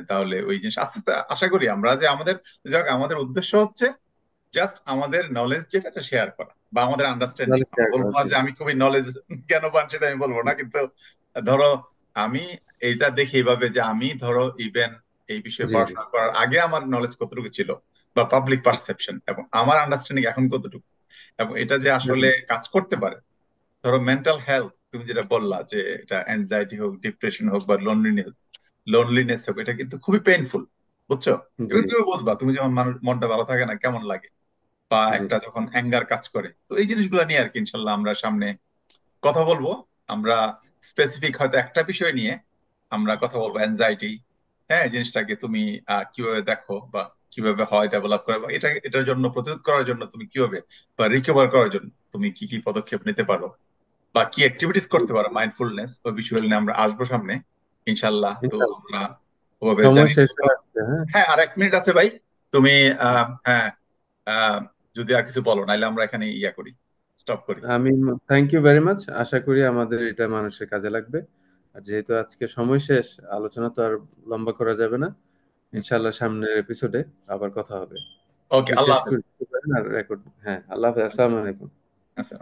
তাহলে ওই জিনিস আস্তে আস্তে আশা করি আমরা যে আমাদের, যাক আমাদের উদ্দেশ্য হচ্ছে জাস্ট আমাদের নলেজ যেটা শেয়ার করা বা আমাদের আন্ডারস্ট্যান্ডিং। তাহলে আমি শেয়ার বলবো করা, না জি যে আমি খুবই নলেজ জ্ঞানবান, সেটা আমি বলবো না, কিন্তু ধরো আমি এইটা দেখি এইভাবে যে আমি ধরো ইভেন এই বিষয়ে জি জি পড়াশোনা করার আগে আমার নলেজ কতটুকু ছিল বা পাবলিক পারসেপশন এবং আমার আন্ডারস্ট্যান্ডিং এখন কতটুকু, এবং এটা যে আসলে হুম, কাজ করতে পারে। ধরো মেন্টাল হেলথ, তুমি যেটা বললা যে এটা অ্যাংজাইটি হোক, ডিপ্রেশন হোক বা লোনলিনেস হোক, এটা কিন্তু খুবই পেইনফুল, বুঝছো? জি এবার তুমি বুঝবা, তুমি যখন মনটা ভালো থাকে না কেমন লাগে, বা জি একটা যখন অ্যাঙ্গার কাজ করে, তো এই জিনিসগুলো নিয়ে আর কি ইনশাল্লাহ আমরা সামনে কথা বলবো। আমরা স্পেসিফিক হয়তো একটা বিষয় নিয়ে আমরা কথা বলবো, অ্যানজাইটি। হ্যাঁ, জিনিসটাকে তুমি কিভাবে দেখো বা কিভাবে হয় ডেভেলপ করে, বা এটার জন্য প্রতিরোধ করার জন্য তুমি কিভাবে বা রিকভার করার জন্য তুমি কি কি পদক্ষেপ নিতে পারো বা কি অ্যাক্টিভিটিস জি। করতে পারো, মাইন্ডফুলনেস ওই বিষয়গুলো নিয়ে আমরা আসবো সামনে ইনশাল্লাহ। তো ইনশাল্লাহ। আমরা ওভাবে সময় জানি। শেষ হয়ে আসছে, হ্যাঁ। হ্যাঁ, আর 1 মিনিট আছে ভাই। তুমি হ্যাঁ, যদি আর কিছু বলো, নাইলে আমরা এখানে ইয়া করি, স্টপ করি। আমি থ্যাংক ইউ ভেরি মাচ, আশা করি আমাদের এটা মানুষের কাজে লাগবে। আর যেহেতু আজকে সময় শেষ, আলোচনা তো আর লম্বা করা যাবে না। ইনশাল্লাহ সামনের এপিসোডে আবার কথা হবে। ওকে, আপনি আল্লাহ শেষ হাফেজ। করতে পারেন আর রেকর্ড। হ্যাঁ, আল্লাহ হাফেজ, আসসালামু আলাইকুম। আচ্ছা।